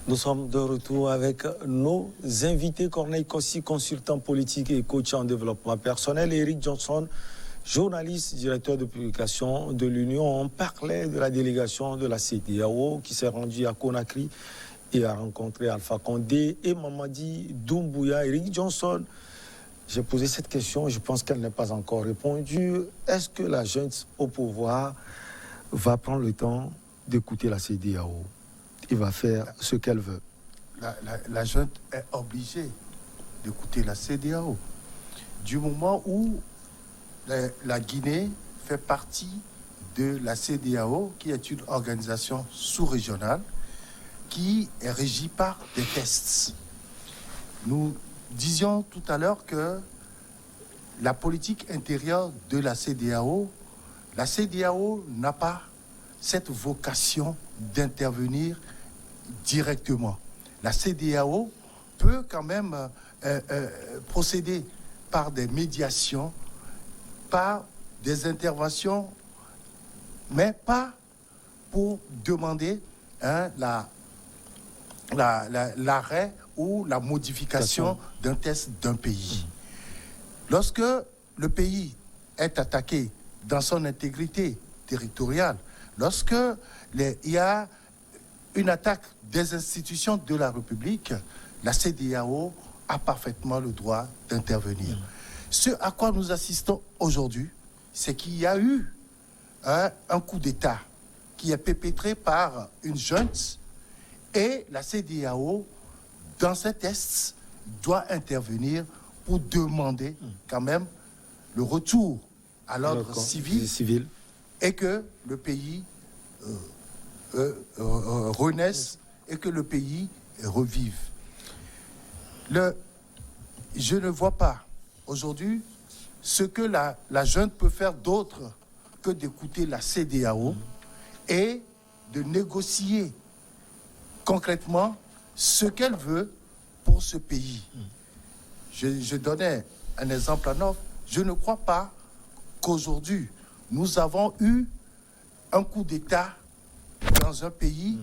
Nous sommes de retour avec nos invités. Corneille Kossi, consultant politique et coach en développement personnel. Eric Johnson, journaliste, directeur de publication de l'Union. On parlait de la délégation de la CEDEAO qui s'est rendue à Conakry et a rencontré Alpha Condé et Mamadi Doumbouya. Eric Johnson, j'ai posé cette question, je pense qu'elle n'est pas encore répondue. Est-ce que la junte au pouvoir va prendre le temps d'écouter la CEDEAO? Il va faire ce qu'elle veut. La junte est obligée d'écouter la CEDEAO. Du moment où la Guinée fait partie de la CEDEAO, qui est une organisation sous-régionale, qui est régie par des tests. Nous disions tout à l'heure que la politique intérieure de la CEDEAO n'a pas cette vocation d'intervenir directement. La CEDEAO peut quand même procéder par des médiations, par des interventions, mais pas pour demander l'arrêt ou la modification d'un test d'un pays. Lorsque le pays est attaqué dans son intégrité territoriale, lorsque il y a une attaque des institutions de la République, la CEDEAO a parfaitement le droit d'intervenir. Ce à quoi nous assistons aujourd'hui, c'est qu'il y a eu un coup d'État qui est perpétré par une junte et la CEDEAO, dans ces tests, doit intervenir pour demander quand même le retour à l'ordre civil et que le pays renaisse et que le pays revive. Je ne vois pas aujourd'hui ce que la junte peut faire d'autre que d'écouter la CEDEAO et de négocier concrètement ce qu'elle veut pour ce pays. Je donnais un exemple en off. Je ne crois pas qu'aujourd'hui, nous avons eu un coup d'État dans un pays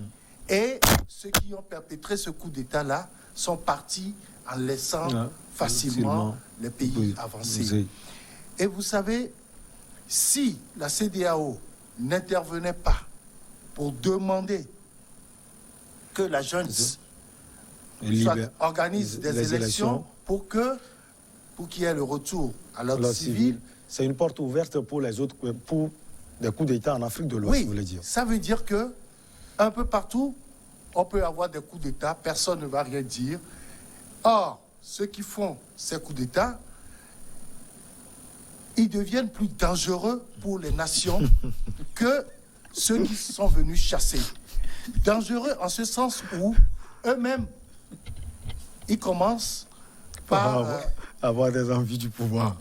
et ceux qui ont perpétré ce coup d'État-là sont partis en laissant facilement les pays avancer. Et vous savez, si la CEDEAO n'intervenait pas pour demander que la junte organise des élections pour qu'il y ait le retour à l'ordre civil. C'est une porte ouverte pour les autres, pour des coups d'État en Afrique de l'Ouest, vous voulez dire. Ça veut dire que un peu partout, on peut avoir des coups d'État, personne ne va rien dire. Or, ceux qui font ces coups d'État, ils deviennent plus dangereux pour les nations que ceux qui sont venus chasser. Dangereux en ce sens où eux-mêmes, ils commencent par avoir des envies du pouvoir.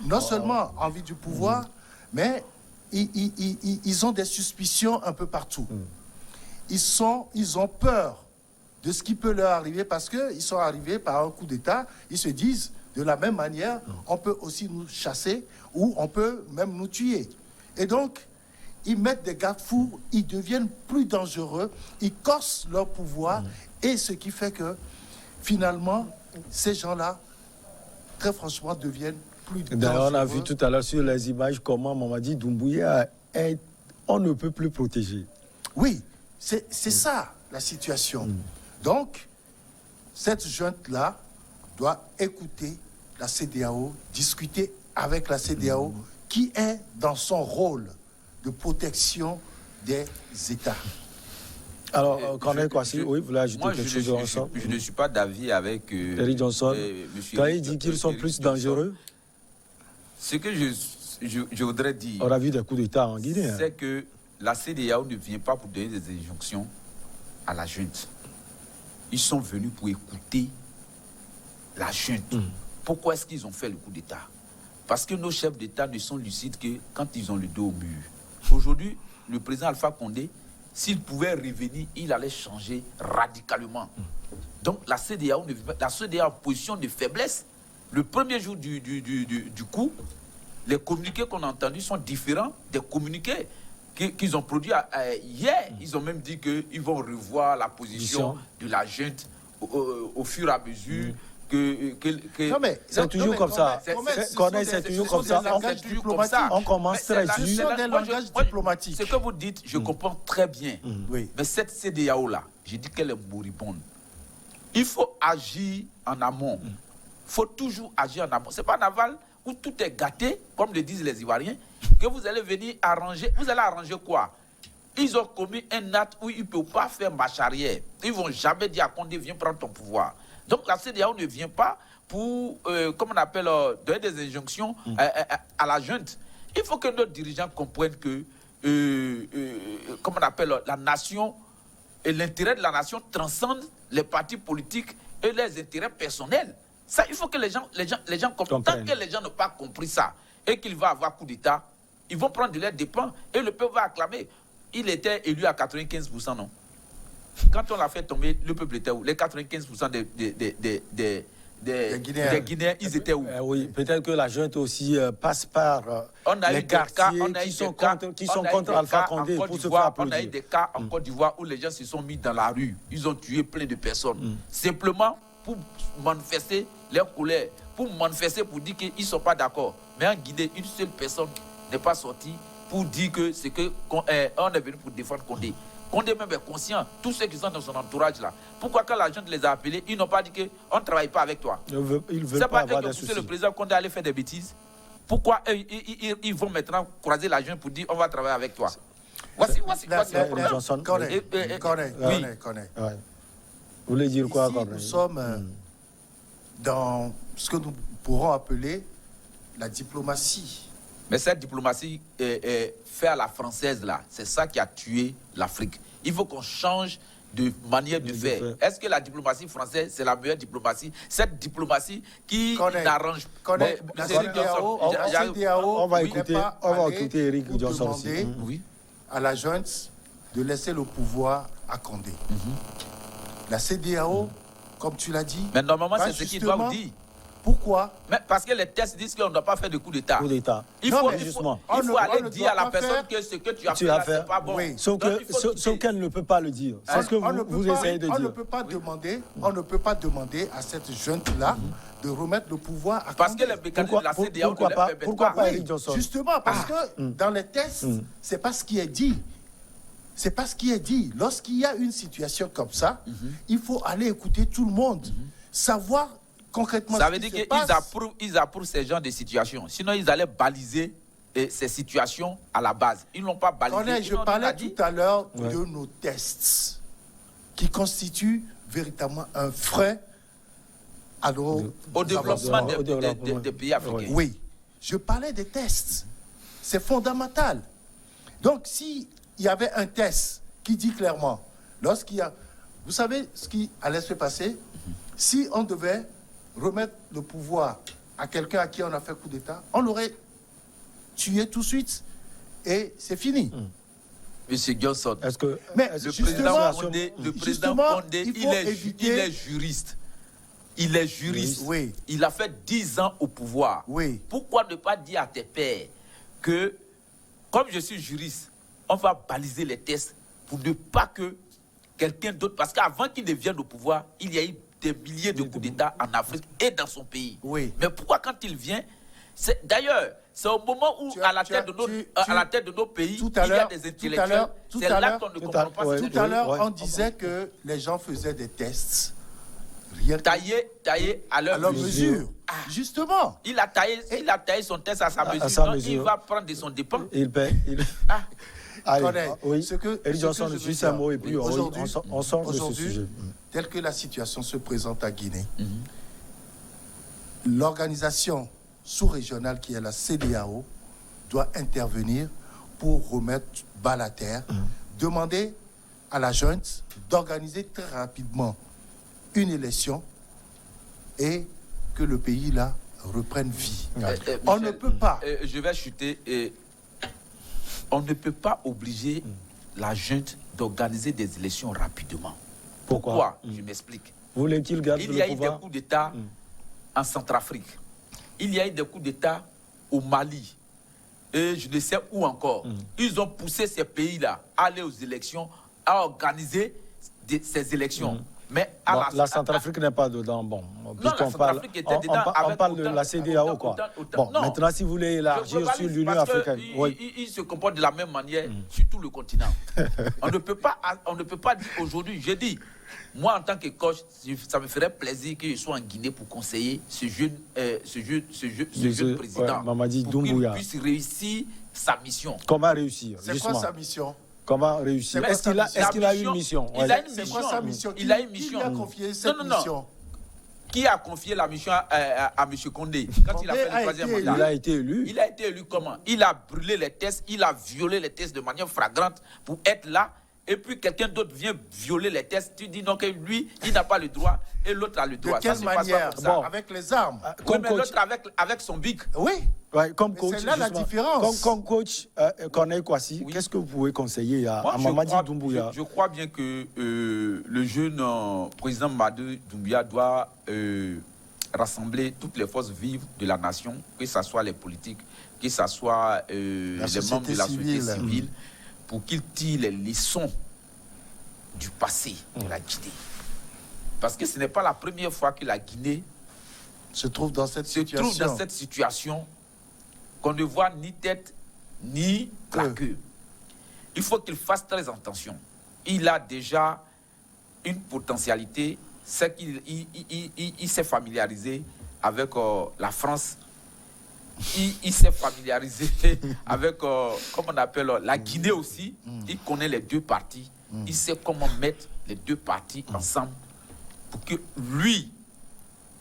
Non seulement envie du pouvoir, mais ils ont des suspicions un peu partout. Ils ont peur de ce qui peut leur arriver parce qu'ils sont arrivés par un coup d'État. Ils se disent, de la même manière, on peut aussi nous chasser ou on peut même nous tuer. Et donc, ils mettent des garde-fous, ils deviennent plus dangereux, ils corsent leur pouvoir, et ce qui fait que, finalement, ces gens-là, très franchement, deviennent plus dangereux. D'ailleurs, on a vu tout à l'heure sur les images comment Mamadi Doumbouya est, on ne peut plus protéger. Oui, c'est ça, la situation. Donc, cette junte-là doit écouter la CEDEAO, discuter avec la CEDEAO, qui est dans son rôle de protection des États. Alors, Corneille Kossi, oui, vous voulez ajouter quelque chose ensemble? Je ne suis pas d'avis avec Eric Johnson. Quand il dit qu'ils sont plus dangereux, ce que je voudrais dire, on a vu des coups d'État en Guinée. C'est que la CEDEAO ne vient pas pour donner des injonctions à la junte. Ils sont venus pour écouter la junte. Pourquoi est-ce qu'ils ont fait le coup d'État? Parce que nos chefs d'État ne sont lucides que quand ils ont le dos au mur. Aujourd'hui, le président Alpha Condé, s'il pouvait revenir, il allait changer radicalement. Donc la CEDEAO en position de faiblesse. Le premier jour du coup, les communiqués qu'on a entendus sont différents des communiqués qu'ils ont produit hier. Ils ont même dit qu'ils vont revoir la position de la junte au fur et à mesure Non, mais c'est toujours comme ça. Corneille, c'est toujours comme ça. On commence très dur. Ce sont des langages diplomatiques. Ce que vous dites, je comprends très bien. Oui. Mais cette CEDEAO-là, j'ai dit qu'elle est moribonde. Il faut agir en amont. Il faut toujours agir en amont. Ce n'est pas en aval où tout est gâté, comme le disent les Ivoiriens, que vous allez venir arranger. Vous allez arranger quoi? Ils ont commis un acte où ils ne peuvent pas faire marche arrière. Ils ne vont jamais dire à Condé, viens prendre ton pouvoir. Donc la CEDEAO ne vient pas pour, comme on appelle, donner des injonctions à la junte. Il faut que nos dirigeants comprennent que, comme on appelle, la nation et l'intérêt de la nation transcendent les partis politiques et les intérêts personnels. Ça, il faut que les gens comprennent. Tant que les gens n'ont pas compris ça et qu'il va avoir coup d'État, ils vont prendre de leurs dépens et le peuple va acclamer. Il était élu à 95%, non? Quand on l'a fait tomber, le peuple était où? Les 95% des Guinéens, ils étaient où? Oui, peut-être que la junte aussi passe par les quartiers qui sont contre Alpha Condé pour se faire applaudir. On a eu des cas en Côte d'Ivoire où les gens se sont mis dans la rue. Ils ont tué plein de personnes. Simplement pour manifester leur colère, pour manifester, pour dire qu'ils ne sont pas d'accord. Mais en Guinée, une seule personne n'est pas sortie pour dire que c'est qu'on est venu pour défendre Condé. Condé même est conscient, tous ceux qui sont dans son entourage là. Pourquoi quand la junte les a appelés, ils n'ont pas dit qu'on ne travaille pas avec toi? Ils veulent c'est pas pas avoir eux qui ont des poussé soucis. le président Condé à aller faire des bêtises. Pourquoi ils vont maintenant croiser la junte pour dire on va travailler avec toi? Voici le problème. Johnson, Corneille. Ouais. Vous voulez dire quoi, Ici, Corneille? nous sommes dans ce que nous pourrons appeler la diplomatie. Mais cette diplomatie fait à la française là, c'est ça qui a tué l'Afrique. Il faut qu'on change de manière de faire. Est-ce que la diplomatie française, c'est la meilleure diplomatie? Cette diplomatie qui n'arrange pas... La CEDEAO, on va écouter Eric Johnson aussi. À la junte de laisser le pouvoir à Condé. La CEDEAO, comme tu l'as dit... Mais normalement, c'est ce qu'ils doivent dire. Pourquoi? Mais parce que les tests disent qu'on ne doit pas faire de coup d'État. Il faut aller dire à la personne que ce que tu as fait là, c'est pas bon. Oui. Sauf qu'elle ne peut pas le dire. C'est ce que vous essayez de dire. On ne peut pas demander à cette junte-là de remettre le pouvoir à Condé. Parce que les mécanismes de la CEDEAO ne le permettent pas. Pourquoi pas Eric Johnson? Justement, parce que dans les tests, c'est pas ce qui est dit. C'est pas ce qui est dit. Lorsqu'il y a une situation comme ça, il faut aller écouter tout le monde, savoir concrètement ça veut dire qu'ils approuvent ces genres de situations. Sinon, ils allaient baliser ces situations à la base. Ils ne l'ont pas balisé. Je parlais tout à l'heure de nos tests qui constituent véritablement un frein au développement des pays africains. Oui, je parlais des tests. C'est fondamental. Donc, s'il y avait un test qui dit clairement, lorsqu'il y a... Vous savez ce qui allait se passer? Si on devait remettre le pouvoir à quelqu'un à qui on a fait coup d'État, on l'aurait tué tout de suite et c'est fini. Monsieur Johnson, le président Condé, il est juriste. Il est juriste. Oui. Il a fait 10 ans au pouvoir. Oui. Pourquoi ne pas dire à tes pairs que, comme je suis juriste, on va baliser les tests pour ne pas que quelqu'un d'autre... Parce qu'avant qu'il ne vienne au pouvoir, il y a eu des milliers de coups d'État en Afrique et dans son pays. Oui. Mais pourquoi quand il vient... D'ailleurs, c'est au moment où, à la tête de nos pays, il y a des intellectuels. C'est là qu'on ne comprend pas. Tout à l'heure, on disait que les gens faisaient des tests. Taillé à leur mesure. Justement. Il a taillé son test à sa mesure. Donc, il va prendre de son dépens. Il paie. Allez, Eric Johnson, juste un mot et puis on sort de ce sujet. Tel que la situation se présente à Guinée, l'organisation sous-régionale qui est la CEDEAO doit intervenir pour remettre balle à terre, demander à la junte d'organiser très rapidement une élection et que le pays là reprenne vie. On ne peut pas. Je vais chuter. On ne peut pas obliger la junte d'organiser des élections rapidement. Pourquoi? Je m'explique. Voulez-qu'ils gardent le pouvoir? Il y a eu des coups d'État en Centrafrique. Il y a eu des coups d'État au Mali. et je ne sais où encore. Ils ont poussé ces pays-là à aller aux élections, à organiser ces élections. Mais la Centrafrique n'est pas dedans. Bon, la Centrafrique était dedans. On parle de la CEDEAO, quoi. Bon, maintenant, si vous voulez élargir sur l'Union africaine. Ils se comportent de la même manière sur tout le continent. On ne peut pas dire aujourd'hui, j'ai dit, moi en tant que coach, ça me ferait plaisir que je sois en Guinée pour conseiller ce jeune président, Mamadi pour Doumbouya, qu'il puisse réussir sa mission. Comment réussir? C'est quoi sa mission? Comment réussir? Est-ce qu'il a une mission? Il a une mission. C'est quoi sa mission? Il a une mission. Qui lui a confié cette mission? Qui a confié la mission à M. Condé quand il a fait le troisième mandat? Il a été élu. Il a été élu comment? Il a brûlé les tests, il a violé les tests de manière flagrante pour être là. Et puis quelqu'un d'autre vient violer les tests. Tu dis donc que lui, il n'a pas le droit et l'autre a le droit. De quelle manière? Bon. Avec les armes. Oui, mais l'autre avec son bic. Oui. Ouais, comme coach, c'est là la différence. Comme coach, Corneille Kwasi, qu'est-ce que vous pouvez conseiller à Mamadi Doumbouya? Je crois bien que le jeune président Mamadi Doumbouya doit rassembler toutes les forces vives de la nation, que ce soit les politiques, que ce soit les membres de la société civile, pour qu'ils tirent les leçons du passé de la Guinée. Parce que ce n'est pas la première fois que la Guinée se trouve dans cette situation qu'on ne voit ni tête ni la queue. Il faut qu'il fasse très attention. Il a déjà une potentialité, c'est qu'il s'est familiarisé avec la France. Il s'est familiarisé avec, comment on appelle, la Guinée aussi. Il connaît les deux parties. Il sait comment mettre les deux parties ensemble pour que lui,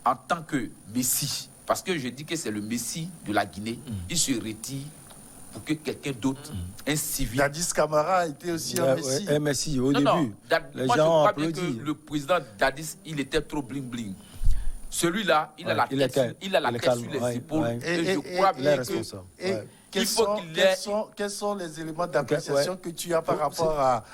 en tant que Messie, parce que je dis que c'est le Messie de la Guinée, il se retire pour que quelqu'un d'autre, un civil... Dadis Camara était aussi un Messie. Un Messie au début. Non, les moi gens je crois bien que le président Dadis, il était trop bling-bling. Celui-là, il a la tête sur les épaules. Et je crois bien que... Quels sont les éléments d'appréciation que tu as par rapport à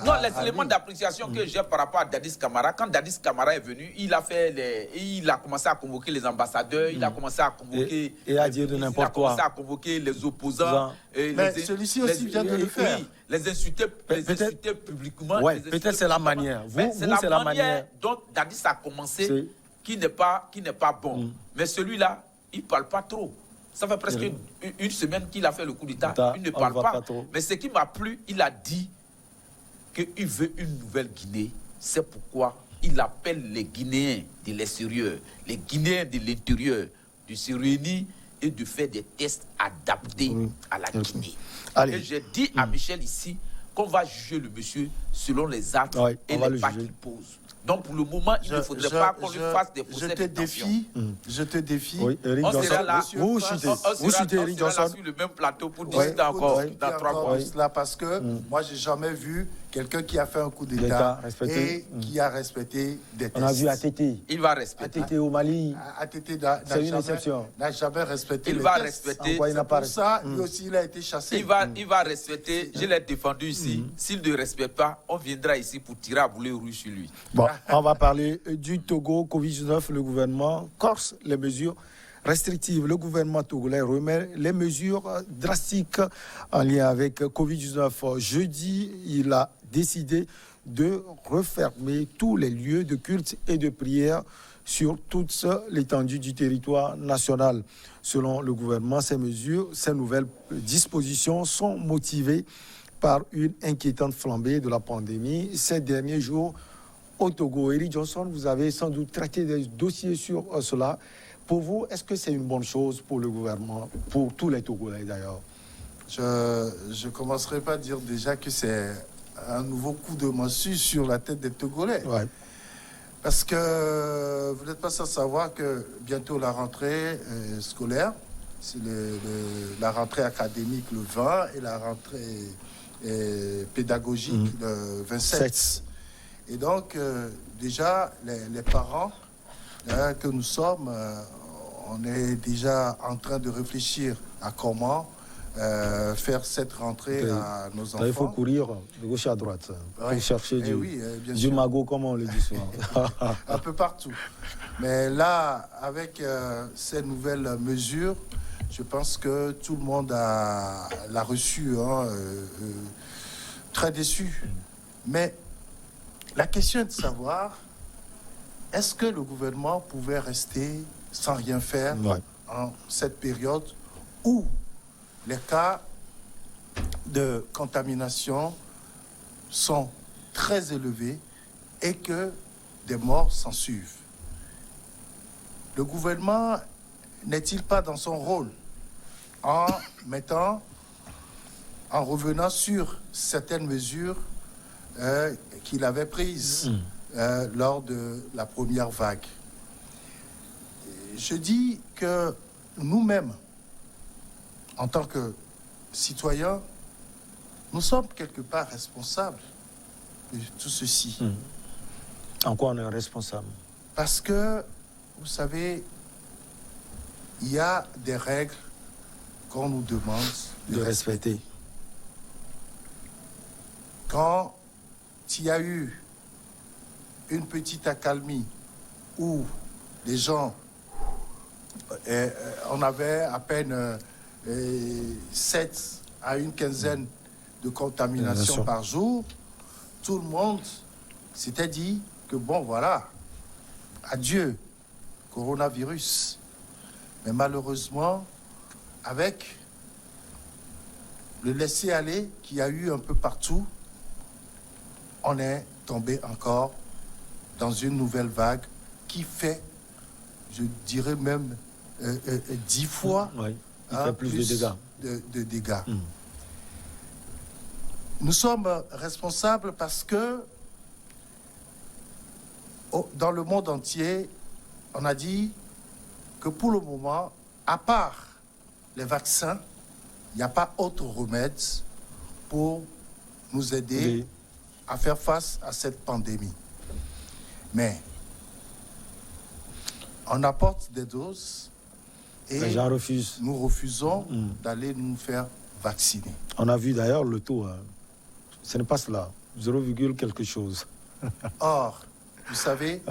non, les éléments d'appréciation que j'ai par rapport à Dadis Camara, quand Dadis Camara est venu, il a commencé à convoquer les ambassadeurs, il a commencé à convoquer... Et à dire de n'importe quoi. Il a commencé à convoquer les opposants. Mais celui-ci aussi vient de le faire. Oui, les insulter publiquement. Oui, peut-être c'est la manière. C'est la manière dont Dadis a commencé qui n'est pas bon. Mais celui-là, il ne parle pas trop. Ça fait presque une semaine qu'il a fait le coup d'État. Il ne parle pas. Mais ce qui m'a plu, il a dit qu'il veut une nouvelle Guinée. C'est pourquoi il appelle les Guinéens de l'extérieur, les Guinéens de l'intérieur, de se réunir et de faire des tests adaptés à la Guinée. Et j'ai dit à Michel ici qu'on va juger le monsieur selon les actes et les pas qu'il pose. Donc pour le moment, il ne faudrait pas qu'on lui fasse des procès d'intention. Je te défie. Oui, Eric on sera là, vous chutez Eric Johnson sur le même plateau pour discuter encore dans 3 mois. Là, parce que moi, j'ai jamais vu quelqu'un qui a fait un coup d'État et qui a respecté des tests. On a vu ATT. Il va respecter. ATT au Mali. ATT n'a jamais respecté les tests. C'est pour ça, lui aussi, il a été chassé. Il va respecter. Je l'ai défendu ici. S'il ne respecte pas, on viendra ici pour tirer à boulet rouge sur lui. Bon, on va parler du Togo, Covid-19. Le gouvernement corse les mesures restrictives. Le gouvernement togolais remet les mesures drastiques en lien avec Covid-19. Jeudi, il a décidé de refermer tous les lieux de culte et de prière sur toute l'étendue du territoire national. Selon le gouvernement, ces mesures, ces nouvelles dispositions sont motivées par une inquiétante flambée de la pandémie ces derniers jours au Togo. Eric Johnson, vous avez sans doute traité des dossiers sur cela. Pour vous, est-ce que c'est une bonne chose pour le gouvernement, pour tous les Togolais d'ailleurs? Je ne commencerai pas à dire déjà que c'est un nouveau coup de massue sur la tête des Togolais. Ouais. Parce que vous n'êtes pas sans savoir que bientôt la rentrée scolaire, c'est la rentrée académique le 20 et la rentrée pédagogique le 27. Et donc, déjà, les parents que nous sommes, on est déjà en train de réfléchir à comment faire cette rentrée à nos enfants. Il faut courir de gauche à droite pour chercher du magot, comme on le dit souvent. Un peu partout. Mais là, avec ces nouvelles mesures, Je pense que tout le monde l'a reçu, très déçu. Mais la question est de savoir, est-ce que le gouvernement pouvait rester sans rien faire en cette période où les cas de contamination sont très élevés et que des morts s'en suivent? Le gouvernement n'est-il pas dans son rôle en revenant sur certaines mesures qu'il avait prises lors de la première vague? Je dis que nous-mêmes, en tant que citoyens, nous sommes quelque part responsables de tout ceci. En quoi on est responsable? Parce que, vous savez, il y a des règles qu'on nous demande de respecter. Quand il y a eu une petite accalmie où les gens, on avait à peine 7 à une quinzaine de contaminations par jour, tout le monde s'était dit que bon, voilà, adieu, coronavirus. Mais malheureusement, avec le laisser-aller qu'il y a eu un peu partout, on est tombé encore dans une nouvelle vague qui fait, je dirais même, 10 fois il fait plus de dégâts. De dégâts. Nous sommes responsables parce que dans le monde entier, on a dit que pour le moment, à part les vaccins, il n'y a pas autre remède pour nous aider à faire face à cette pandémie. Mais on apporte des doses et les gens refusent. Nous refusons d'aller nous faire vacciner. On a vu d'ailleurs le taux, ce n'est pas cela, 0, quelque chose. Or, vous savez,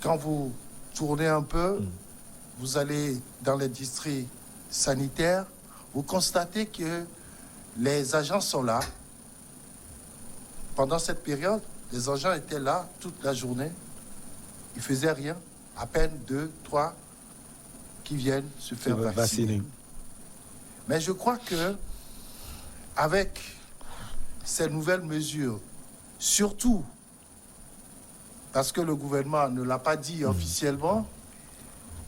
quand vous tournez un peu, vous allez dans les districts sanitaires, vous constatez que les agents sont là. Pendant cette période, les agents étaient là toute la journée. Ils faisaient rien, à peine 2, 3 qui viennent se faire vacciner. Mais je crois que avec ces nouvelles mesures, surtout parce que le gouvernement ne l'a pas dit officiellement,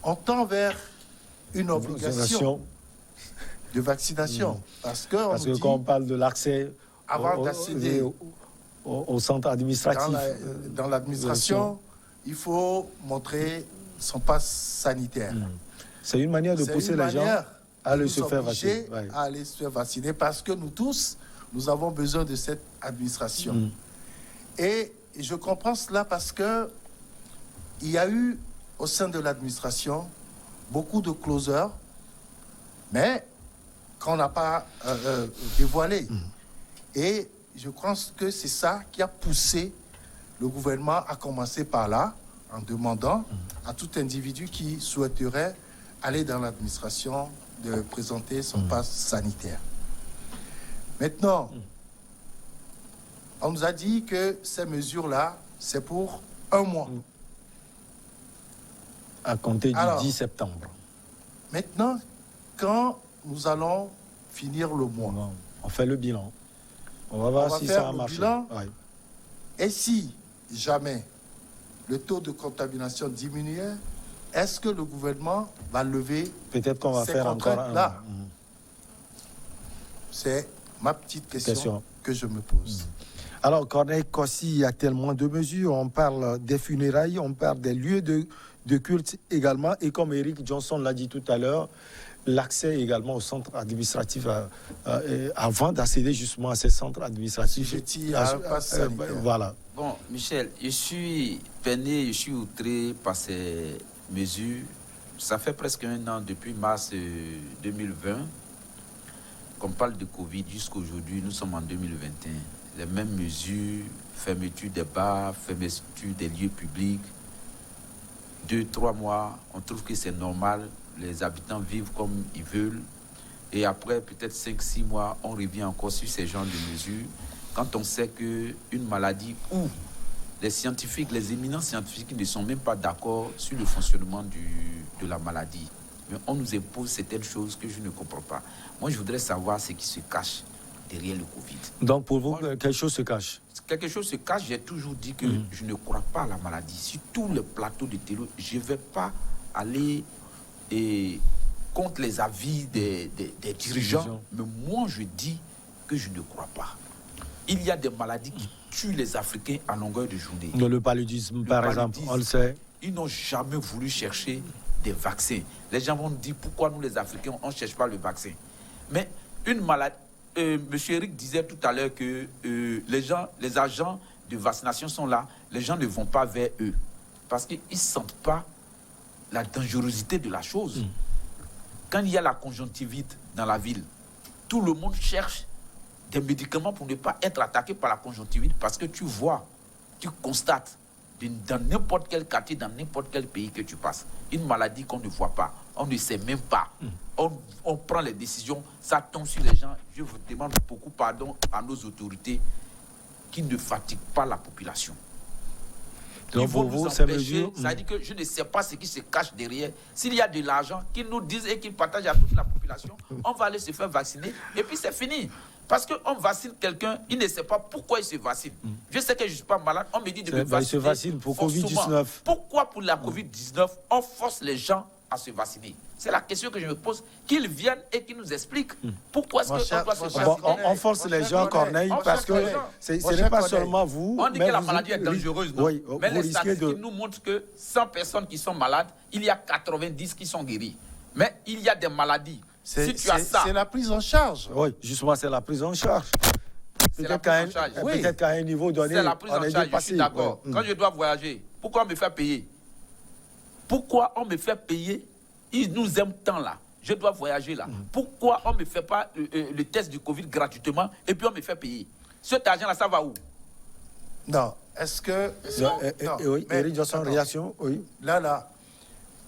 on tend vers une obligation de vaccination. Parce que quand on parle de l'accès avant d'accéder au centre administratif, dans l'administration, il faut montrer son passe sanitaire. C'est une manière de pousser les gens à aller se faire vacciner. À aller se faire vacciner parce que nous tous, nous avons besoin de cette administration. Et je comprends cela parce que il y a eu au sein de l'administration beaucoup de closers, mais qu'on n'a pas dévoilé. Et je pense que c'est ça qui a poussé le gouvernement à commencer par là, en demandant à tout individu qui souhaiterait aller dans l'administration de présenter son passe sanitaire. Maintenant, on nous a dit que ces mesures-là, c'est pour 1 mois. À compter du 10 septembre. Maintenant, quand nous allons finir le mois, on fait le bilan. On va voir si ça a marché. Et si jamais le taux de contamination diminuait, est-ce que le gouvernement va lever peut-être qu'on va faire encore là? C'est ma petite question que je me pose. Alors, Corneille Cossy, il y a tellement de mesures. On parle des funérailles, on parle des lieux de culte également. Et comme Eric Johnson l'a dit tout à l'heure, l'accès également au centre administratif avant d'accéder justement à ces centres administratifs. Voilà. Bon, Michel, je suis peiné, je suis outré par ces mesures. Ça fait presque 1 an, depuis mars 2020, qu'on parle de Covid jusqu'à aujourd'hui. Nous sommes en 2021. Les mêmes mesures, fermeture des bars, fermeture des lieux publics. 2-3 mois, on trouve que c'est normal les habitants vivent comme ils veulent. Et après peut-être 5-6 mois, on revient encore sur ces genres de mesures. Quand on sait qu'une maladie où les scientifiques, les éminents scientifiques ne sont même pas d'accord sur le fonctionnement de la maladie. Mais on nous impose certaines choses que je ne comprends pas. Moi, je voudrais savoir ce qui se cache derrière le Covid. Donc pour vous, quelque chose se cache? Quelque chose se cache. J'ai toujours dit que je ne crois pas à la maladie. Sur tous les plateaux de télé, je ne vais pas aller contre les avis des dirigeants. Mais moi, je dis que je ne crois pas. Il y a des maladies qui tuent les Africains à longueur de journée. Le paludisme, par exemple, on le sait. Ils n'ont jamais voulu chercher des vaccins. Les gens vont dire pourquoi nous, les Africains, on ne cherche pas le vaccin. Mais une maladie... M. Eric disait tout à l'heure que les agents de vaccination sont là. Les gens ne vont pas vers eux. Parce qu'ils ne sentent pas la dangerosité de la chose. Quand il y a la conjonctivite dans la ville, tout le monde cherche des médicaments pour ne pas être attaqué par la conjonctivite, parce que tu vois, tu constates dans n'importe quel quartier, dans n'importe quel pays que tu passes, une maladie qu'on ne voit pas, on ne sait même pas. On prend les décisions, ça tombe sur les gens. Je vous demande beaucoup pardon à nos autorités qui ne fatiguent pas la population. Donc Ils vont pour vous, nous ces empêcher, mesures... ça veut dire que je ne sais pas ce qui se cache derrière. S'il y a de l'argent qu'ils nous disent et qu'ils partagent à toute la population, on va aller se faire vacciner et puis c'est fini. Parce qu'on vaccine quelqu'un, il ne sait pas pourquoi il se vaccine. Je sais que je ne suis pas malade, on me dit de me vacciner. Il se vaccine pour Covid-19. Pourquoi pour la Covid-19, on force les gens à se vacciner? C'est la question que je me pose. Qu'ils viennent et qu'ils nous expliquent pourquoi est-ce qu'on doit se vacciner. On force les gens, Corneille, parce que ce n'est pas seulement vous. On dit que la maladie est dangereuse, non? Oui, mais les statistiques nous montrent que 100 personnes qui sont malades, il y a 90 qui sont guéries. Mais il y a des maladies. Si tu as ça... C'est la prise en charge. Oui, justement, c'est la prise en charge. Peut-être qu'à un niveau donné, c'est la prise en charge, je suis d'accord. Quand je dois voyager, pourquoi on me fait payer? Pourquoi on me fait payer? Ils nous aiment tant là. Je dois voyager là. Pourquoi on ne me fait pas le test du Covid gratuitement et puis on me fait payer? Cet argent-là, ça va où? Non. Est-ce que... Oui, Eric Johnson, réaction, oui. Là,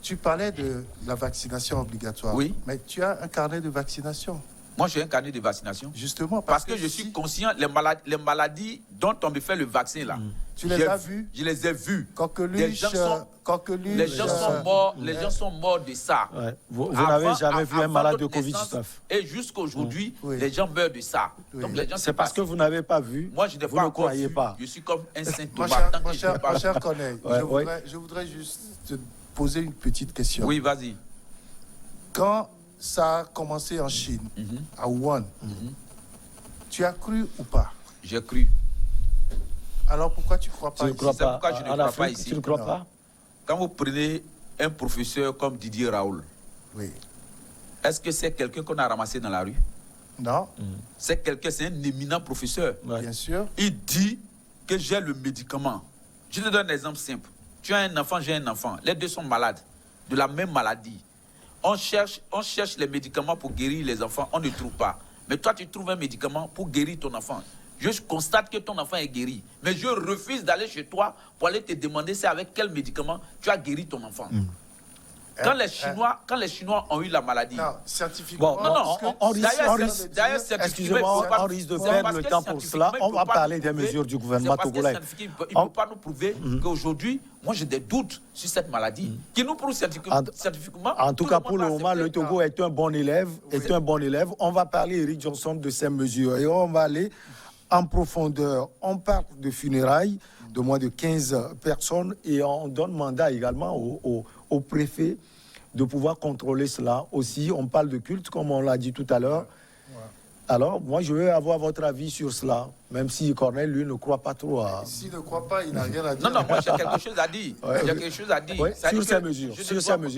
tu parlais de la vaccination obligatoire. Oui. Mais tu as un carnet de vaccination. Moi, j'ai un carnet de vaccination. Justement, parce que je suis conscient, les maladies dont on me fait le vaccin là. Tu les as vues? Je les ai vues. Les gens sont morts, les gens sont morts de ça. Ouais. Vous n'avez jamais vu un malade de Covid-19. Et jusqu'à aujourd'hui, les gens meurent de ça. Donc, c'est parce que vous n'avez pas vu. Moi, je n'ai pas encore vu. Pas. Je suis comme un saint Thomas. Mon cher collègue, je voudrais juste te poser une petite question. Oui, vas-y. Quand ça a commencé en Chine, à Wuhan, tu as cru ou pas? J'ai cru. Alors pourquoi tu ne crois pas? Tu ne crois pas pourquoi je ne crois pas ici. Tu ne crois pas? Quand vous prenez un professeur comme Didier Raoult, oui. Est-ce que c'est quelqu'un qu'on a ramassé dans la rue? Non. C'est un éminent professeur. Ouais. Bien sûr. Il dit que j'ai le médicament. Je te donne un exemple simple. Tu as un enfant, j'ai un enfant. Les deux sont malades, de la même maladie. On cherche les médicaments pour guérir les enfants, on ne trouve pas. Mais toi, tu trouves un médicament pour guérir ton enfant. Je constate que ton enfant est guéri. Mais je refuse d'aller chez toi pour aller te demander c'est avec quel médicament tu as guéri ton enfant. Quand les Chinois ont eu la maladie... Non, scientifiquement... on risque de perdre le temps pour cela. On va parler des mesures du gouvernement togolais. Il ne peut pas nous prouver qu'aujourd'hui, moi j'ai des doutes sur cette maladie, qui nous prouve scientifiquement... En tout cas, pour le moment, le Togo est un bon élève. On va parler, Eric Johnson, de ces mesures. Et on va aller en profondeur. On parle de funérailles de moins de 15 personnes et on donne mandat également au préfet de pouvoir contrôler cela. Aussi, on parle de culte, comme on l'a dit tout à l'heure. Ouais. Alors, moi, je veux avoir votre avis sur cela, même si Corneille, lui, ne croit pas trop à... S'il ne croit pas, il n'a rien à dire. Non, moi, j'ai quelque chose à dire. J'ai quelque chose à dire. Ouais, sur ces mesures,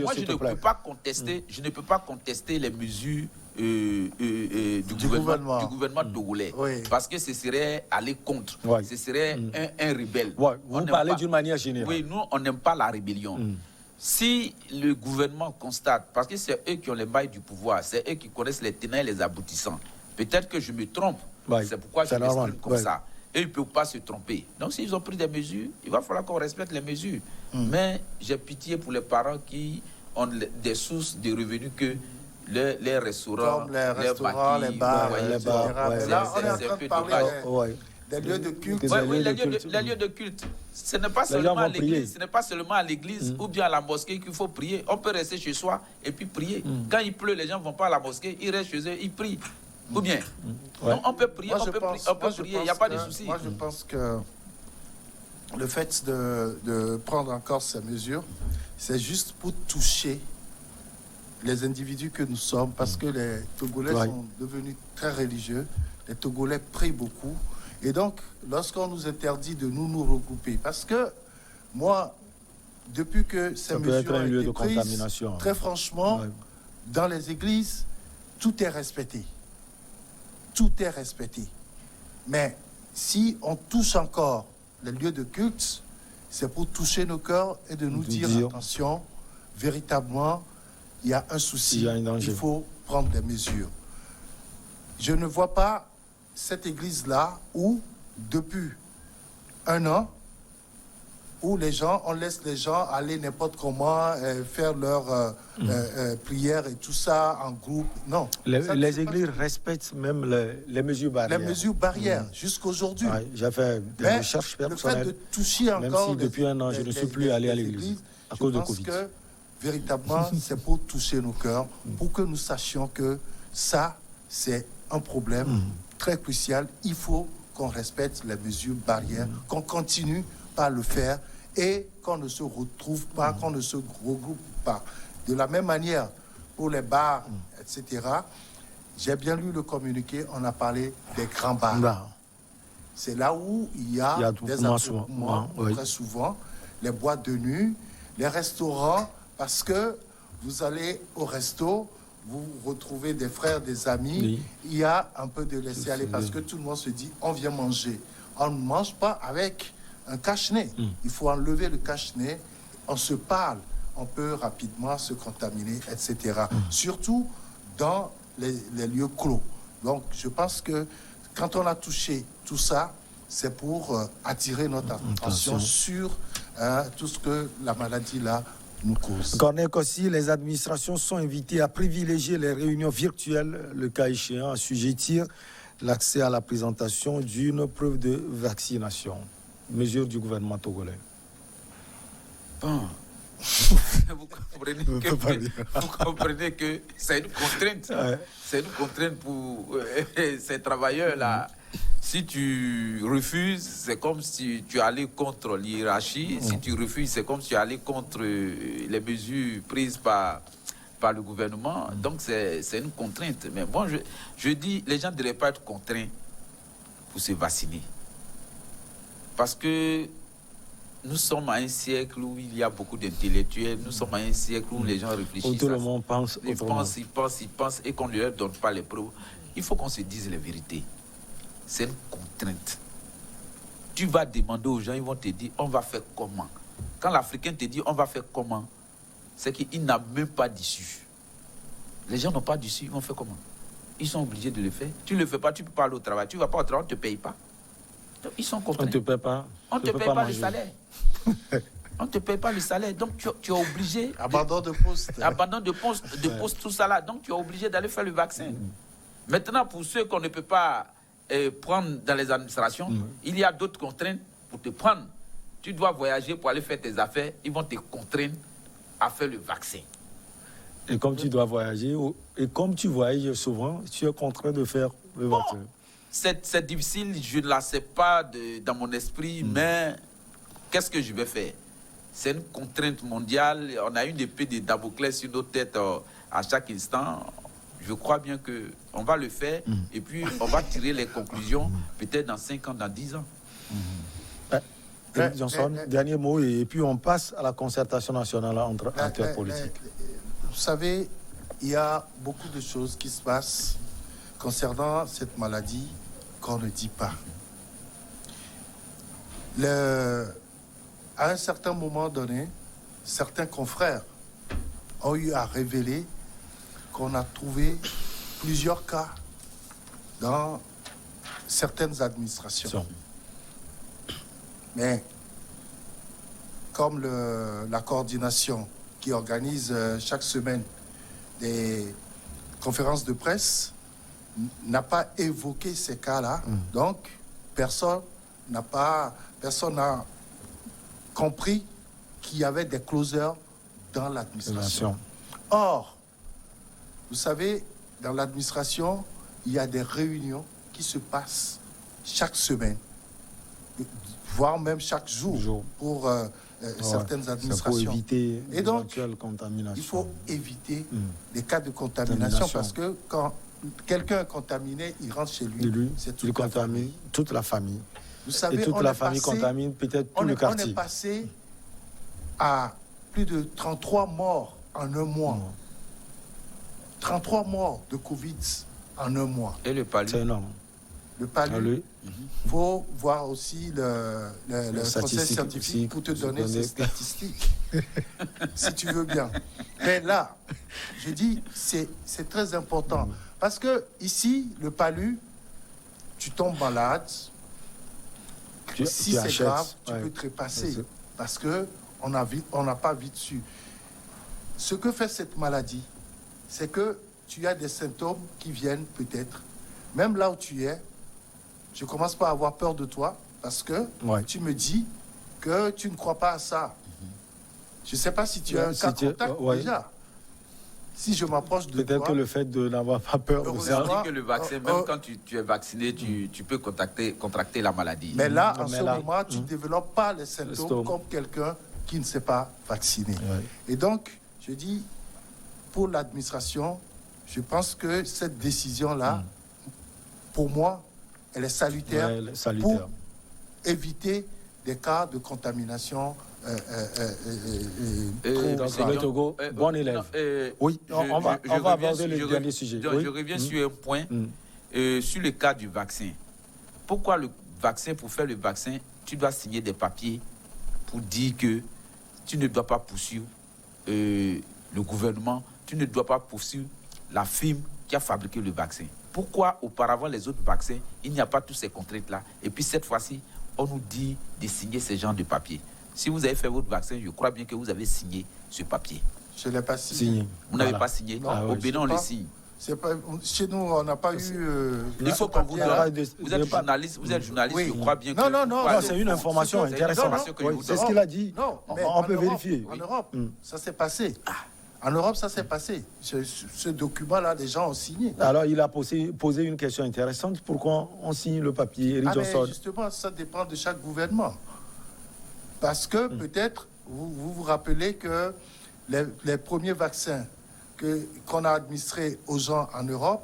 moi, je ne peux pas contester les mesures du gouvernement togolais. Oui. Parce que ce serait aller contre. Ouais. Ce serait un rebelle. Ouais. Vous parlez d'une manière générale. Oui, nous, on n'aime pas la rébellion. Si le gouvernement constate, parce que c'est eux qui ont les mailles du pouvoir, c'est eux qui connaissent les tenants et les aboutissants, peut-être que je me trompe, c'est pourquoi je m'exprime comme ça. Et ils ne peuvent pas se tromper. Donc s'ils ont pris des mesures, il va falloir qu'on respecte les mesures. Mais j'ai pitié pour les parents qui ont des sources de revenus que les restaurants, Comme les restaurants, les bars, les etc. bars, Mais ouais, là, c'est on est en un train peu de parler dommage. des lieux de culte. Des Oui, lieux de culte. les lieux de culte. Ce n'est pas Les gens seulement à vont prier. l'église, ce n'est pas seulement à l'église ou bien à la mosquée qu'il faut prier. On peut rester chez soi et puis prier. Quand il pleut, les gens ne vont pas à la mosquée, ils restent chez eux, ils prient. Ou bien. Ouais. Donc on peut prier, Moi, on je peut pense- prier, on peut moi, je prier, il n'y a pense pas de que- souci. Moi, je pense que le fait de prendre encore ces mesures, c'est juste pour toucher les individus que nous sommes, parce que les Togolais Ouais. sont devenus très religieux, les Togolais prient beaucoup, et donc, lorsqu'on nous interdit de nous regrouper, parce que moi, depuis que ces Ça peut mesures être un ont lieu été de prises, contamination. très franchement, Ouais. dans les églises, tout est respecté. Tout est respecté. Mais si on touche encore les lieux de culte, c'est pour toucher nos cœurs et de nous dire attention, véritablement, il y a un souci. Il y a un danger. Il faut prendre des mesures. Je ne vois pas cette église-là où, depuis un an, où on laisse les gens aller n'importe comment, faire leurs prières et tout ça en groupe. Non. Les Ça ne se passe églises pas. respectent même les mesures barrières. Les mesures barrières, jusqu'aujourd'hui. Ouais, j'ai fait des Mais recherches le fait personnelles. de toucher Même encore si depuis un an, je ne suis plus allé à l'église à cause de Covid. Je pense que véritablement, c'est pour toucher nos cœurs, pour que nous sachions que ça, c'est un problème très crucial. Il faut qu'on respecte les mesures barrières, qu'on continue par le faire et qu'on ne se retrouve pas, qu'on ne se regroupe pas. De la même manière, pour les bars, etc., j'ai bien lu le communiqué, on a parlé des grands bars. Là, C'est là où il y a des attroupements attroupements, oui. très souvent, les boîtes de nuit, les restaurants, parce que vous allez au resto, vous retrouvez des frères, des amis, Oui. il y a un peu de laisser aller, C'est parce vrai. que tout le monde se dit, on vient manger. On ne mange pas avec un cache-nez. Il faut enlever le cache-nez, on se parle, on peut rapidement se contaminer, etc. Surtout dans les lieux clos. Donc, je pense que quand on a touché tout ça, c'est pour attirer notre attention sur tout ce que la maladie là nous cause. Corneille Kossi, les administrations sont invitées à privilégier les réunions virtuelles, le cas échéant, assujettir l'accès à la présentation d'une preuve de vaccination. Mesure du gouvernement togolais. Bon. Vous comprenez que c'est une contrainte. Ouais. C'est une contrainte pour ces travailleurs-là. Si tu refuses, c'est comme si tu allais contre l'hiérarchie. Si tu refuses, c'est comme si tu allais contre les mesures prises par le gouvernement. Donc, c'est une contrainte. Mais bon, je dis, les gens ne devraient pas être contraints pour se vacciner. Parce que nous sommes à un siècle où il y a beaucoup d'intellectuels. Nous sommes à un siècle où les gens réfléchissent. Où tout le monde pense Ils autrement. pensent et qu'on ne leur donne pas les preuves. Il faut qu'on se dise les vérités. C'est une contrainte. Tu vas demander aux gens, ils vont te dire, on va faire comment. Quand l'Africain te dit, on va faire comment, c'est qu'il n'a même pas d'issue. Les gens n'ont pas d'issue, ils vont faire comment? Ils sont obligés de le faire. Tu ne le fais pas, tu peux pas aller au travail. Tu ne vas pas au travail, on ne te paye pas. Donc, ils sont contraints. On ne te paie pas. On ne Tu te peux paye pas le manger. salaire. On ne te paye pas le salaire. Donc, tu es obligé... Abandon de poste. Abandon de poste, tout ça là. Donc, tu es obligé d'aller faire le vaccin. Maintenant, pour ceux qu'on ne peut pas prendre dans les administrations, il y a d'autres contraintes pour te prendre. Tu dois voyager pour aller faire tes affaires. Ils vont te contraindre à faire le vaccin. Et comme tu dois voyager, et comme tu voyages souvent, tu es contraint de faire le vaccin. C'est difficile, je ne la sais pas dans mon esprit, mais qu'est-ce que je vais faire? C'est une contrainte mondiale. On a une épée de Damoclès sur nos têtes à chaque instant. Je crois bien qu'on va le faire et puis on va tirer les conclusions peut-être dans 5 ans, dans 10 ans. Eric Johnson, dernier mot, et puis on passe à la concertation nationale entre acteurs politiques. Vous savez, il y a beaucoup de choses qui se passent concernant cette maladie qu'on ne dit pas. À un certain moment donné, certains confrères ont eu à révéler qu'on a trouvé plusieurs cas dans certaines administrations. Mais comme la coordination qui organise chaque semaine des conférences de presse, n'a pas évoqué ces cas-là. Donc, personne n'a compris qu'il y avait des closers dans l'administration. Or, vous savez, dans l'administration, il y a des réunions qui se passent chaque semaine, voire même chaque jour pour certaines administrations. Pour éviter et donc, contamination. il faut éviter les cas de contamination parce que quand quelqu'un est contaminé, il rentre chez lui, c'est toute la famille. Vous savez, et toute la famille contamine peut-être tout le quartier. On est passé à plus de 33 morts en un mois. 33 morts de Covid en un mois. Et le palu? C'est énorme. Le palu, il faut voir aussi le conseil scientifique pour te donner ces statistiques, si tu veux bien. Mais là, je dis, c'est très important. Parce que ici, le palu, tu tombes malade, si c'est grave, tu peux trépasser. Parce qu'on n'a pas vie dessus. Ce que fait cette maladie, c'est que tu as des symptômes qui viennent peut-être, même là où tu es, je commence pas à avoir peur de toi parce que tu me dis que tu ne crois pas à ça. Je ne sais pas si tu as un cas contact déjà. Si je m'approche de toi... Peut-être que le fait de n'avoir pas peur de ça... On dit que le vaccin, même quand tu es vacciné, tu peux contracter la maladie. Mais là, en ce moment, tu ne développes pas les symptômes comme quelqu'un qui ne s'est pas vacciné. Et donc, je dis, pour l'administration, je pense que cette décision-là, pour moi, elle est salutaire, pour éviter des cas de contamination. Le Togo, bon élève. Oui, on va aborder le dernier sujet. Je reviens sur un point, sur le cas du vaccin. Pourquoi le vaccin, pour faire le vaccin, tu dois signer des papiers pour dire que tu ne dois pas poursuivre le gouvernement, tu ne dois pas poursuivre la firme qui a fabriqué le vaccin. Pourquoi auparavant les autres vaccins, il n'y a pas tous ces contraintes-là? Et puis cette fois-ci, on nous dit de signer ce genre de papier. Si vous avez fait votre vaccin, je crois bien que vous avez signé ce papier. Je ne l'ai pas signé. Vous n'avez pas signé? Non, au Bénin, on le signe. Chez nous, on n'a pas eu... il faut qu'on vous donne. Vous êtes journaliste, je crois bien que... Non, c'est une information intéressante. C'est ce qu'il a dit. Non, on peut vérifier. En Europe, ça s'est passé. En Europe, ça s'est passé. Ce document-là, les gens ont signé. Alors, il a posé une question intéressante. Pourquoi on signe le papier, Eric Johnson? Mais justement, ça dépend de chaque gouvernement. Parce que peut-être, vous vous rappelez que les premiers vaccins qu'on a administrés aux gens en Europe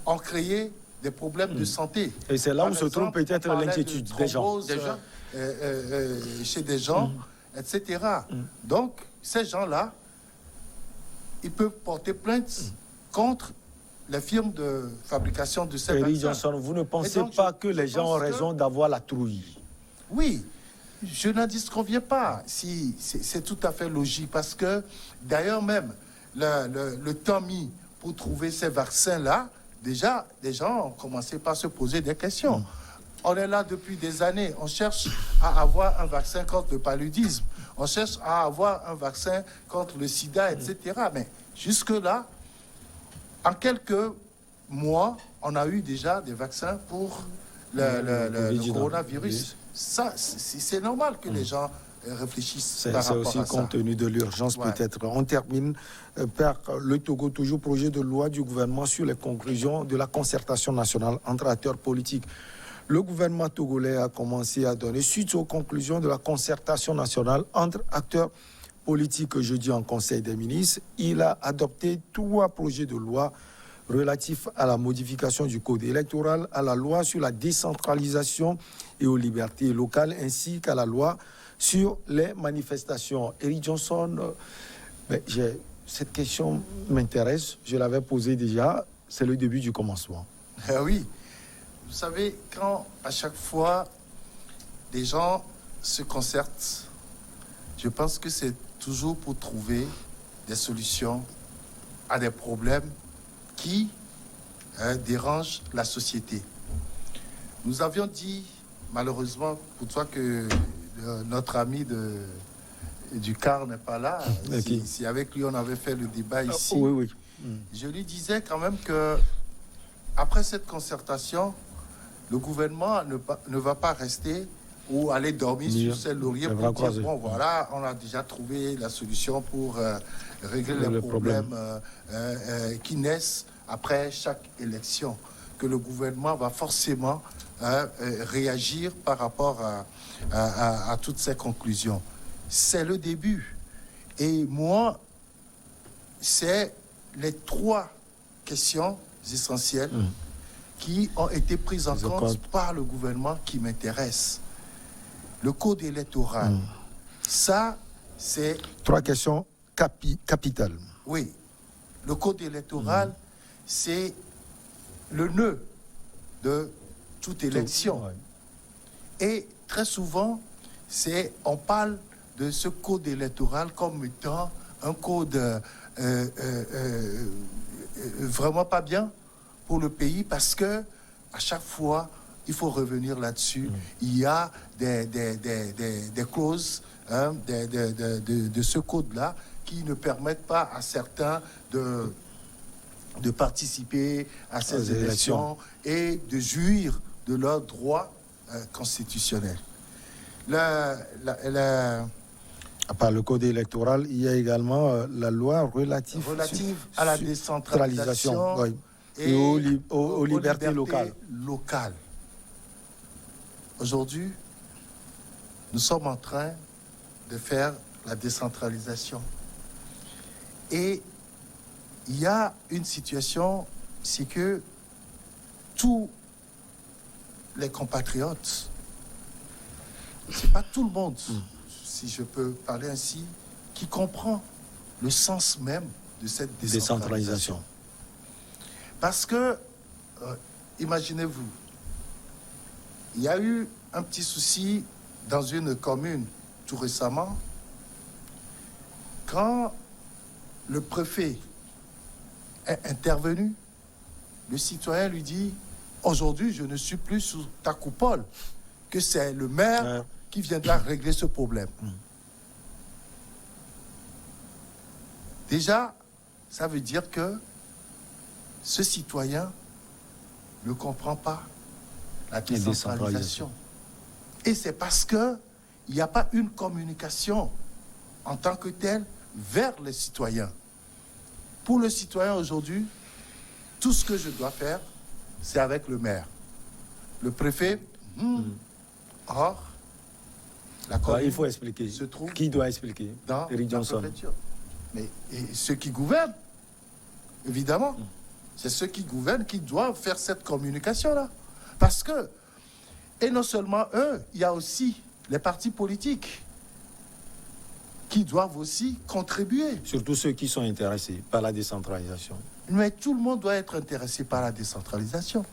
ont créé des problèmes de santé. Et c'est là où se trouve peut-être l'inquiétude des gens. Chez des gens, etc. Donc, ces gens-là, ils peuvent porter plainte contre les firmes de fabrication de ces vaccins. Johnson, vous ne pensez pas que les gens ont raison d'avoir la trouille? Oui, je n'en disconviens pas. Si, c'est tout à fait logique parce que, d'ailleurs même, le temps mis pour trouver ces vaccins-là, déjà, les gens ont commencé par se poser des questions. On est là depuis des années. On cherche à avoir un vaccin contre le paludisme. On cherche à avoir un vaccin contre le sida, etc. Mais jusque-là, en quelques mois, on a eu déjà des vaccins pour le coronavirus. Ça, c'est normal que les gens réfléchissent par rapport à ça. C'est aussi compte tenu de l'urgence, peut-être. On termine par le Togo, toujours projet de loi du gouvernement sur les conclusions de la concertation nationale entre acteurs politiques. Le gouvernement togolais a commencé à donner suite aux conclusions de la concertation nationale entre acteurs politiques jeudi en Conseil des ministres. Il a adopté 3 projets de loi relatifs à la modification du code électoral, à la loi sur la décentralisation et aux libertés locales, ainsi qu'à la loi sur les manifestations. Eric Johnson, cette question m'intéresse, je l'avais posée déjà, c'est le début du commencement. Oui. Vous savez, quand à chaque fois les gens se concertent, je pense que c'est toujours pour trouver des solutions à des problèmes qui dérangent la société. Nous avions dit, malheureusement, pour toi, que notre ami Ducar n'est pas là. Okay. Si avec lui on avait fait le débat ici, oui. Je lui disais quand même que après cette concertation, le gouvernement ne va pas rester ou aller dormir sur ses lauriers pour dire bon voilà, on a déjà trouvé la solution pour régler les problèmes qui naissent après chaque élection. Que le gouvernement va forcément réagir par rapport à toutes ces conclusions. C'est le début. Et moi, c'est les 3 questions essentielles qui ont été prises en compte par le gouvernement qui m'intéressent. Le code électoral, ça, c'est... 3 questions capitales. Oui. Le code électoral, c'est le nœud de toute élection. Et très souvent, on parle de ce code électoral comme étant un code vraiment pas bien pour le pays parce que à chaque fois, il faut revenir là-dessus. Il y a des clauses de ce code-là qui ne permettent pas à certains de participer à ces élections et de jouir de leurs droits constitutionnels. À part le code électoral, il y a également la loi relative à la décentralisation et aux libertés locales. Aujourd'hui, nous sommes en train de faire la décentralisation. Et il y a une situation, c'est que tous les compatriotes, c'est pas tout le monde, si je peux parler ainsi, qui comprend le sens même de cette décentralisation. Parce que, imaginez-vous, il y a eu un petit souci dans une commune tout récemment, quand le préfet est intervenu, le citoyen lui dit « Aujourd'hui, je ne suis plus sous ta coupole, que c'est le maire qui viendra régler ce problème. » Déjà, ça veut dire que ce citoyen ne comprend pas la décentralisation. Et c'est parce qu'il n'y a pas une communication en tant que telle vers les citoyens. Pour le citoyen aujourd'hui, tout ce que je dois faire, c'est avec le maire. Le préfet, or, la commune il faut expliquer. Se trouve qui doit expliquer? Dans Eric Johnson. Mais ceux qui gouvernent, évidemment, c'est ceux qui gouvernent qui doivent faire cette communication-là. Parce que, et non seulement eux, il y a aussi les partis politiques qui doivent aussi contribuer. Surtout ceux qui sont intéressés par la décentralisation. Mais tout le monde doit être intéressé par la décentralisation.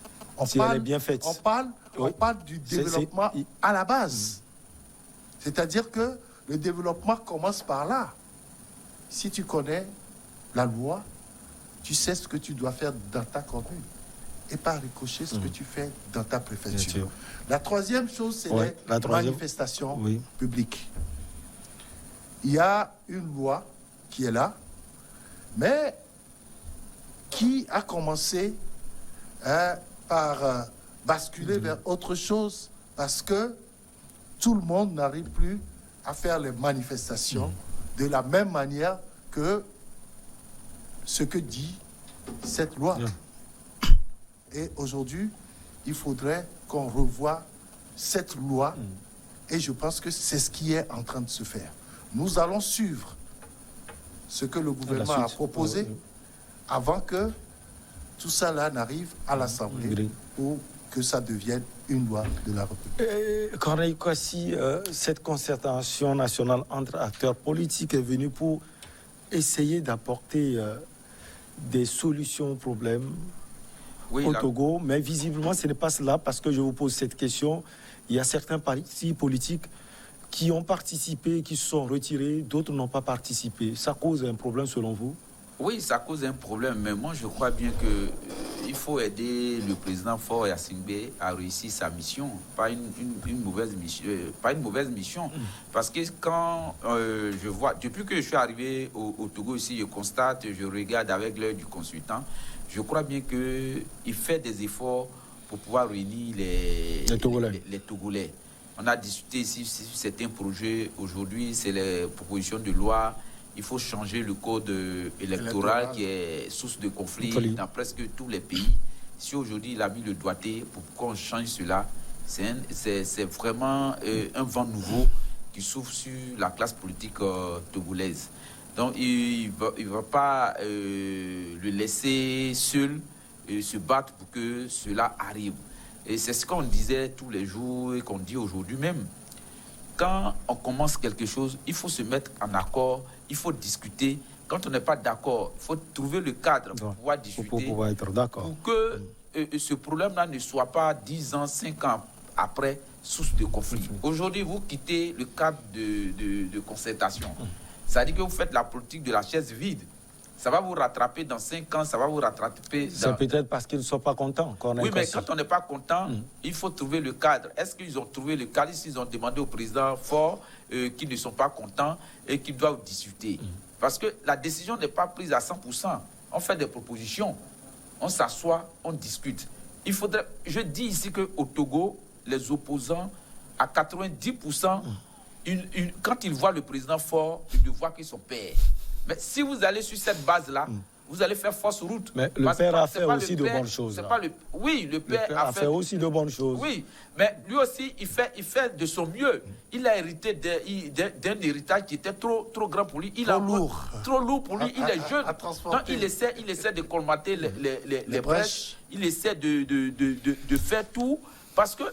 Elle est bien faite. On parle du développement à la base. C'est-à-dire que le développement commence par là. Si tu connais la loi, tu sais ce que tu dois faire dans ta commune. Et par ricochet, ce que tu fais dans ta préfecture. La troisième chose, c'est les manifestations publiques. Il y a une loi qui est là, mais qui a commencé par basculer vers autre chose parce que tout le monde n'arrive plus à faire les manifestations de la même manière que ce que dit cette loi. Et aujourd'hui, il faudrait qu'on revoie cette loi et je pense que c'est ce qui est en train de se faire. Nous allons suivre ce que le gouvernement a proposé avant que tout ça là n'arrive à l'Assemblée pour que ça devienne une loi de la République. Corneille Kwasi, cette concertation nationale entre acteurs politiques est venue pour essayer d'apporter des solutions aux problèmes au Togo, mais visiblement ce n'est pas cela parce que je vous pose cette question. Il y a certains partis politiques qui ont participé, qui se sont retirés, d'autres n'ont pas participé. Ça cause un problème selon vous? Oui, ça cause un problème, mais moi je crois bien que il faut aider le président Faure Gnassingbé à réussir sa mission, pas une mauvaise mission, parce que quand je vois, depuis que je suis arrivé au Togo ici, je constate, je regarde avec l'œil du consultant, je crois bien qu'il fait des efforts pour pouvoir réunir les Togolais. On a discuté ici sur certains projets. Aujourd'hui, c'est les propositions de loi. Il faut changer le code électoral qui est source de conflit dans presque tous les pays. Si aujourd'hui il a mis le doigté pour qu'on change cela, c'est vraiment un vent nouveau qui souffle sur la classe politique togolaise. Donc il ne va pas le laisser seul se battre pour que cela arrive. Et c'est ce qu'on disait tous les jours et qu'on dit aujourd'hui même. Quand on commence quelque chose, il faut se mettre en accord, il faut discuter. Quand on n'est pas d'accord, il faut trouver le cadre pour pouvoir discuter. Pour pouvoir être d'accord. Pour que ce problème-là ne soit pas 10 ans, 5 ans après, source de conflit. Aujourd'hui, vous quittez le cadre de concertation. Ça veut dire que vous faites la politique de la chaise vide. Ça va vous rattraper dans 5 ans, ça va vous rattraper... C'est peut-être parce qu'ils ne sont pas contents. Oui, mais quand on n'est pas content, il faut trouver le cadre. Est-ce qu'ils ont trouvé le cadre? S'ils ont demandé au président Faure qu'ils ne sont pas contents et qu'ils doivent discuter. Parce que la décision n'est pas prise à 100%. On fait des propositions, on s'assoit, on discute. Il faudrait... Je dis ici qu'au Togo, les opposants, à 90%, quand ils voient le président Faure, ils ne voient que son père. Mais si vous allez sur cette base-là, vous allez faire fausse route. Mais le père a fait aussi de bonnes choses. Oui, le père a fait aussi de bonnes choses. Oui, mais lui aussi, il fait de son mieux. Il a hérité d'un héritage qui était trop grand pour lui. Trop lourd pour lui. Il est jeune. Donc, il essaie de colmater les brèches. Il essaie de faire tout. Parce que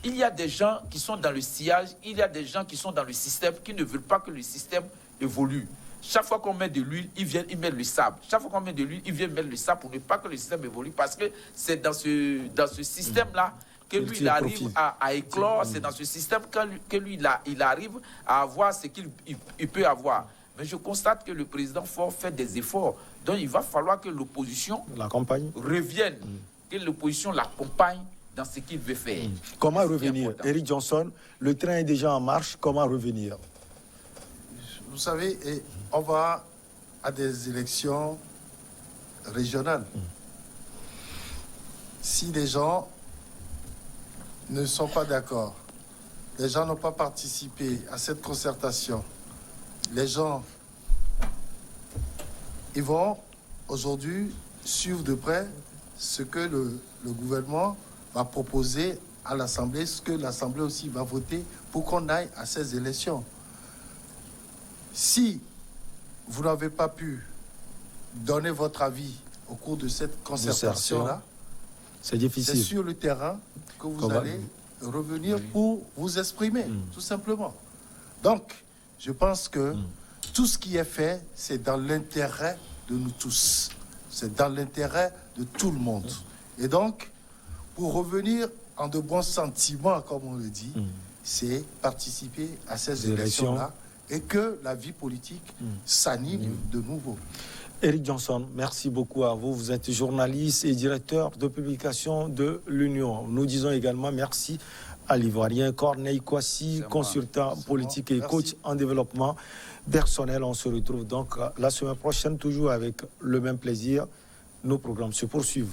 il y a des gens qui sont dans le sillage, il y a des gens qui sont dans le système, qui ne veulent pas que le système évolue. Chaque fois qu'on met de l'huile, ils viennent, ils mettent le sable. Chaque fois qu'on met de l'huile, ils viennent mettre le sable pour ne pas que le système évolue. Parce que c'est dans ce système-là que lui, il arrive à éclore. C'est dans ce système que lui, il arrive à avoir ce qu'il peut avoir. Mais je constate que le président Faure fait des efforts. Donc, il va falloir que l'opposition revienne, que l'opposition l'accompagne dans ce qu'il veut faire. Comment revenir? Eric Johnson, le train est déjà en marche. Comment revenir? Vous savez, on va à des élections régionales. Si les gens ne sont pas d'accord, les gens n'ont pas participé à cette concertation, les gens, ils vont aujourd'hui suivre de près ce que le gouvernement va proposer à l'Assemblée, ce que l'Assemblée aussi va voter pour qu'on aille à ces élections. Si vous n'avez pas pu donner votre avis au cours de cette concertation-là, c'est difficile. C'est sur le terrain que vous allez revenir pour vous exprimer, tout simplement. Donc, je pense que tout ce qui est fait, c'est dans l'intérêt de nous tous. C'est dans l'intérêt de tout le monde. Et donc, pour revenir en de bons sentiments, comme on le dit, c'est participer à ces élections-là et que la vie politique s'anime de nouveau. Eric Johnson, merci beaucoup à vous. Vous êtes journaliste et directeur de publication de l'Union. Nous disons également merci à l'Ivoirien Corneille Kwasi, consultant politique et coach en développement personnel. On se retrouve donc la semaine prochaine, toujours avec le même plaisir. Nos programmes se poursuivent.